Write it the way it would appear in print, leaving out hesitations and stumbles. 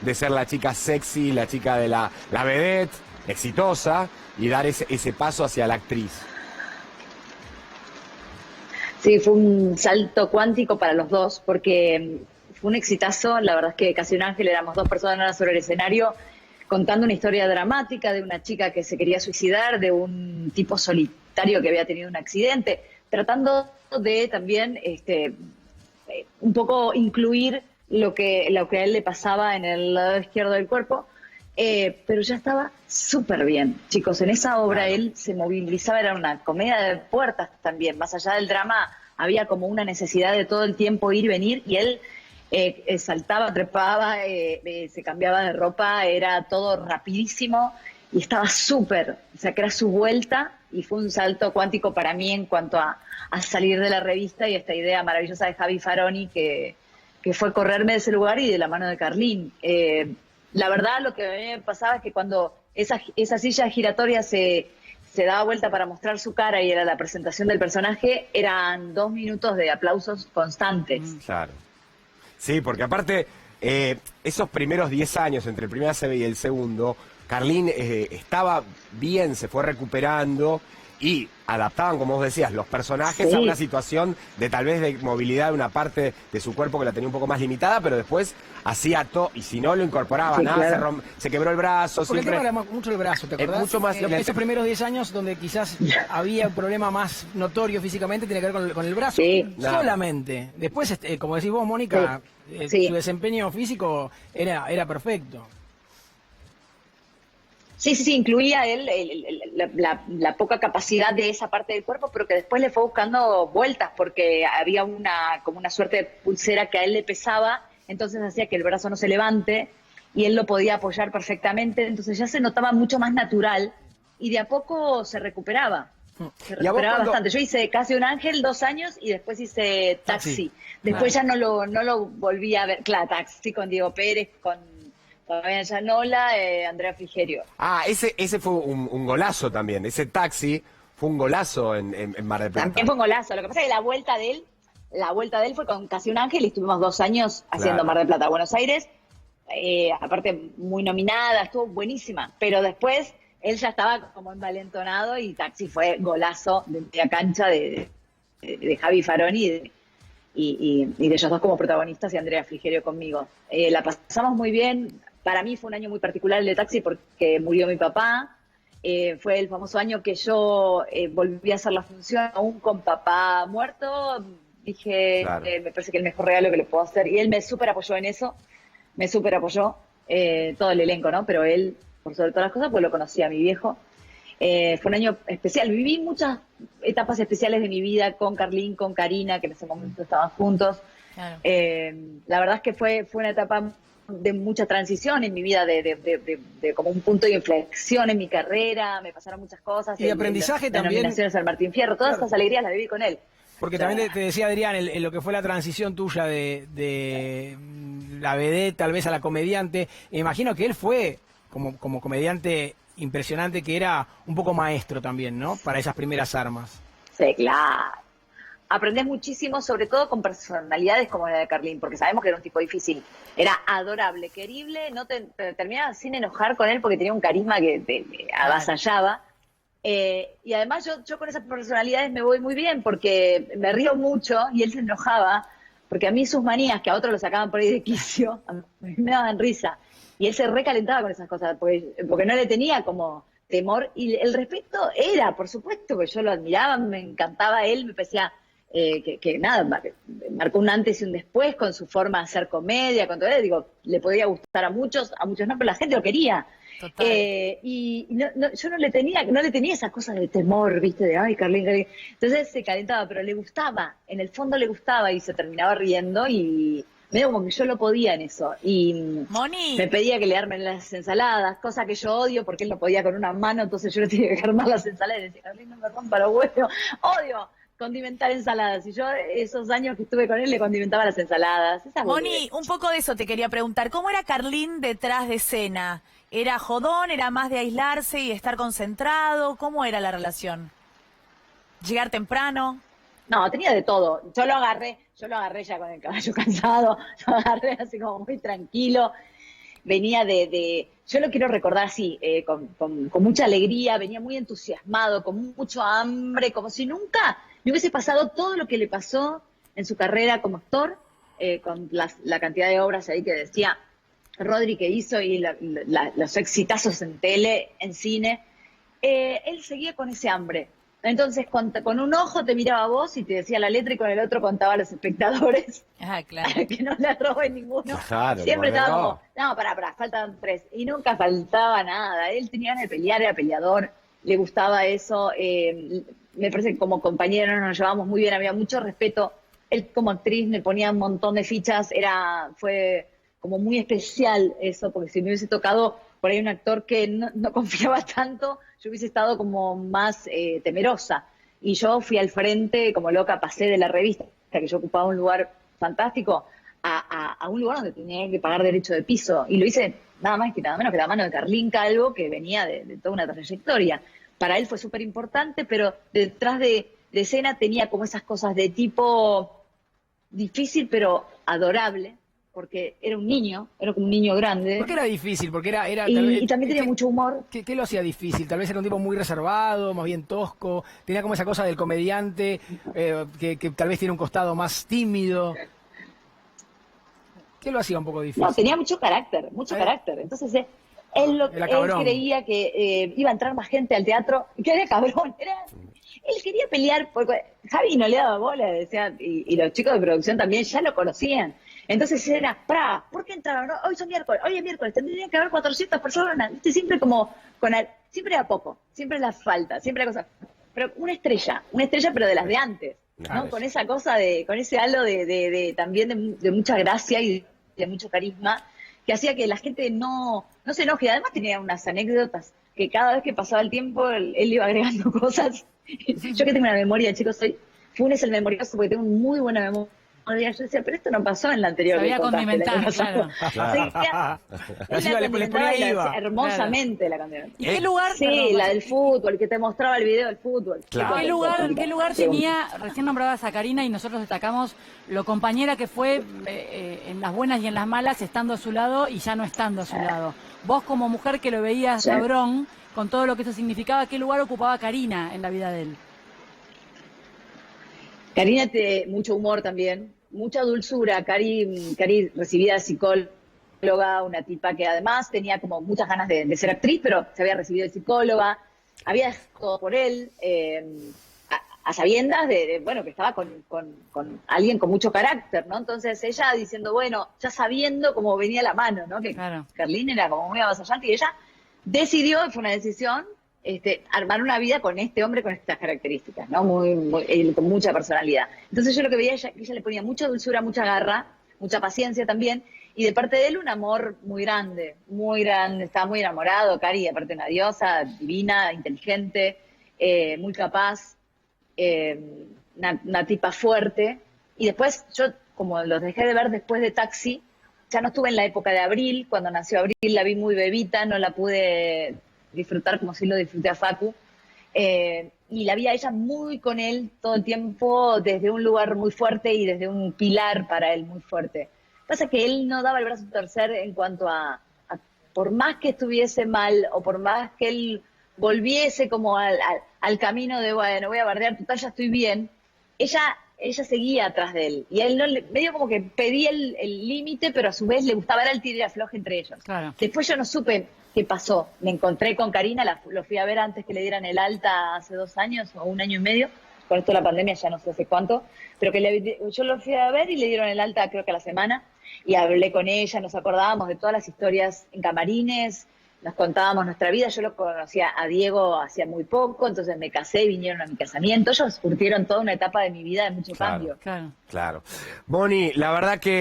de ser la chica sexy, la chica de la vedette, exitosa, y dar ese paso hacia la actriz. Sí, fue un salto cuántico para los dos, porque fue un exitazo. La verdad es que Casi un ángel, éramos dos personas sobre el escenario contando una historia dramática de una chica que se quería suicidar, de un tipo solitario que había tenido un accidente, tratando de también un poco incluir lo que a él le pasaba en el lado izquierdo del cuerpo. Pero ya estaba súper bien, chicos. En esa obra Claro. él se movilizaba, era una comedia de puertas también. Más allá del drama, había como una necesidad de todo el tiempo ir y venir, y él saltaba, trepaba, se cambiaba de ropa, era todo rapidísimo y estaba súper. O sea, que era su vuelta, y fue un salto cuántico para mí en cuanto a salir de la revista y esta idea maravillosa de Javi Faroni que fue correrme de ese lugar y de la mano de Carlín. La verdad, lo que a mí me pasaba es que cuando esa silla giratoria se daba vuelta para mostrar su cara y era la presentación del personaje, eran 2 minutos de aplausos constantes. Claro. Sí, porque aparte, esos primeros 10 años, entre el primer ACB y el segundo, Carlín estaba bien, se fue recuperando y adaptaban, como vos decías, los personajes Sí. a una situación de tal vez de movilidad de una parte de su cuerpo que la tenía un poco más limitada, pero después hacía todo, y si no lo incorporaba, Sí, nada, claro. se quebró el brazo, Porque siempre... el tema era mucho el brazo, ¿te acordás? mucho más- Esos primeros 10 años donde quizás había un problema más notorio físicamente, tiene que ver con el brazo. Sí. Solamente. Después, como decís vos, Mónica, Sí. su desempeño físico era perfecto. Sí, incluía él la poca capacidad de esa parte del cuerpo, pero que después le fue buscando vueltas, porque había como una suerte de pulsera que a él le pesaba, entonces hacía que el brazo no se levante y él lo podía apoyar perfectamente, entonces ya se notaba mucho más natural y de a poco se recuperaba. Se ¿Y a vos recuperaba cuando- bastante. Yo hice Casi un ángel 2 años y después hice Taxi. Después ya no lo volví a ver. Claro, Taxi con Diego Pérez, con Fabián Llanola, Andrea Frigerio. Ah, ese fue un golazo también, ese Taxi fue un golazo en Mar del Plata. También fue un golazo. Lo que pasa es que la vuelta de él fue con Casi un ángel y estuvimos 2 años haciendo Claro. Mar del Plata, Buenos Aires. Aparte, muy nominada, estuvo buenísima. Pero después él ya estaba como envalentonado y Taxi fue golazo de media cancha de Javi Faroni y de ellos dos como protagonistas y Andrea Frigerio conmigo. La pasamos muy bien. Para mí fue un año muy particular el de Taxi porque murió mi papá. Fue el famoso año que yo volví a hacer la función aún con papá muerto. Dije, Claro. me parece que el mejor regalo que le puedo hacer. Y él me súper apoyó en eso, me súper apoyó, todo el elenco, ¿no? Pero él, por sobre todas las cosas, pues lo conocía a mi viejo. Fue un año especial. Viví muchas etapas especiales de mi vida con Carlín, con Karina, que en ese momento estaban juntos. Claro. La verdad es que fue una etapa de mucha transición en mi vida, de como un punto de inflexión en mi carrera. Me pasaron muchas cosas. Y de aprendizaje las también. nominaciones al Martín Fierro, todas Claro. estas alegrías las viví con él. Porque O sea, también te decía Adrián, en lo que fue la transición tuya de la vedette tal vez a la comediante, imagino que él fue como comediante impresionante, que era un poco maestro también, ¿no? Para esas primeras armas. sí, claro. Aprendés muchísimo, sobre todo con personalidades como la de Carlín, porque sabemos que era un tipo difícil. Era adorable, querible, no te terminabas sin enojar con él porque tenía un carisma que te avasallaba. Y además yo con esas personalidades me voy muy bien porque me río mucho y él se enojaba, porque a mí sus manías, que a otros lo sacaban por ahí de quicio, a mí me daban risa. Y él se recalentaba con esas cosas, porque no le tenía como temor. Y el respeto era, por supuesto, que yo lo admiraba, me encantaba él, me parecía que nada, marcó un antes y un después con su forma de hacer comedia, con todo eso. Digo, le podía gustar a muchos no, pero la gente lo quería. Total. Y yo no le tenía esas cosas de temor, ¿viste? De, ay, Carlín. Entonces se calentaba, pero le gustaba, en el fondo le gustaba y se terminaba riendo y medio como que yo lo podía en eso. Y Moni, me pedía que le armen las ensaladas, cosa que yo odio porque él no podía con una mano, entonces yo le tenía que armar las ensaladas y decía, Carlín, no me rompa los huevos. Odio condimentar ensaladas. Y yo esos años que estuve con él le condimentaba las ensaladas. Esas Moni, boludeces. un poco de eso te quería preguntar. ¿Cómo era Carlín detrás de escena? ¿Era jodón? ¿Era más de aislarse y estar concentrado? ¿Cómo era la relación? ¿Llegar temprano? No, tenía de todo. Yo lo agarré ya con el caballo cansado, lo agarré así como muy tranquilo. venía yo lo quiero recordar así, con mucha alegría, venía muy entusiasmado, con mucho hambre, como si nunca le hubiese pasado todo lo que le pasó en su carrera como actor, con la cantidad de obras ahí que decía Rodri que hizo y los exitazos en tele, en cine. Él seguía con ese hambre. Entonces, con un ojo te miraba a vos y te decía la letra y con el otro contaba a los espectadores Claro. para que no la roben ninguno. Claro, Siempre estaba no. como, no, pará, faltan 3. Y nunca faltaba nada. Él tenía ganas de pelear, era peleador, le gustaba eso. Me parece que como compañero nos llevábamos muy bien, había mucho respeto. Él como actriz me ponía un montón de fichas, fue como muy especial eso, porque si me hubiese tocado por ahí un actor que no confiaba tanto, yo hubiese estado como más temerosa. Y yo fui al frente, como loca, pasé de la revista, que yo ocupaba un lugar fantástico, a un lugar donde tenía que pagar derecho de piso. Y lo hice nada más que nada menos que la mano de Carlín Calvo, que venía de toda una trayectoria. Para él fue súper importante, pero detrás de escena tenía como esas cosas de tipo difícil, pero adorable, porque era un niño, era como un niño grande. ¿Por qué era difícil? Porque era tal Y vez- también tenía ¿qué- mucho humor. ¿Qué lo hacía difícil? Tal vez era un tipo muy reservado, más bien tosco, tenía como esa cosa del comediante, que tal vez tiene un costado más tímido. ¿Qué lo hacía un poco difícil? No, tenía mucho carácter. Entonces, él Era cabrón. creía que iba a entrar más gente al teatro, que era cabrón. Él quería pelear, porque Javi no le daba bola, decía, y los chicos de producción también ya lo conocían. Entonces era, ¿por qué entraron? No, hoy es miércoles, tendrían que haber 400 personas. ¿Viste? Siempre siempre era poco, siempre la falta, siempre la cosa. Pero una estrella, pero de las de antes, ¿no? Claro. Con esa cosa con ese halo también de mucha gracia y de mucho carisma, que hacía que la gente no se enoje. Además tenía unas anécdotas que cada vez que pasaba el tiempo, él iba agregando cosas. Yo que tengo una memoria, chicos, Funes el memorioso porque tengo muy buena memoria. Yo decía, pero esto no pasó en la anterior. Sabía que contaste, el año condimentar, pasado. Claro. Sí, Les ponía la IVA. hermosamente la condimentaba. ¿Y qué lugar? Sí, perdón, la del fútbol, que te mostraba el video del fútbol. Claro. ¿Qué lugar tenía, recién nombrabas a Karina y nosotros destacamos lo compañera que fue en las buenas y en las malas, estando a su lado y ya no estando a su lado? Vos como mujer que lo veías Sí. cabrón, con todo lo que eso significaba, ¿qué lugar ocupaba Karina en la vida de él? Karina tiene mucho humor también, mucha dulzura. Cari recibida de psicóloga, una tipa que además tenía como muchas ganas de ser actriz, pero se había recibido de psicóloga, había dejado todo por él, a sabiendas bueno, que estaba con alguien con mucho carácter, ¿no? Entonces ella diciendo, bueno, ya sabiendo cómo venía la mano, ¿no? Que Claro. Carlín era como muy avasallante y ella decidió, fue una decisión, armar una vida con este hombre con estas características, ¿no? Con mucha personalidad. Entonces yo lo que veía que ella le ponía mucha dulzura, mucha garra, mucha paciencia también, y de parte de él un amor muy grande, estaba muy enamorado. Cari, aparte una diosa, divina, inteligente, muy capaz, una tipa fuerte. Y después yo, como los dejé de ver después de Taxi, ya no estuve en la época de Abril. Cuando nació Abril la vi muy bebita, no la pude disfrutar como si lo disfruté a Facu, y la vi a ella muy con él todo el tiempo, desde un lugar muy fuerte y desde un pilar para él muy fuerte. Pasa que él no daba el brazo a torcer en cuanto a por más que estuviese mal o por más que él volviese como al camino de, bueno, voy a bardear, total, ya estoy bien, ella seguía atrás de él, y a él medio como que pedía el límite, pero a su vez le gustaba, era el tira y afloje entre ellos. Claro. Después yo no supe qué pasó. Me encontré con Karina, lo fui a ver antes que le dieran el alta hace 2 años o 1 año y medio. Con esto de la pandemia ya no sé hace cuánto, pero yo lo fui a ver y le dieron el alta creo que a la semana, y hablé con ella, nos acordábamos de todas las historias en camarines, nos contábamos nuestra vida. Yo lo conocía a Diego hacía muy poco, entonces me casé, vinieron a mi casamiento, ellos curtieron toda una etapa de mi vida de mucho Claro. cambio. Claro. Claro. Moni, la verdad que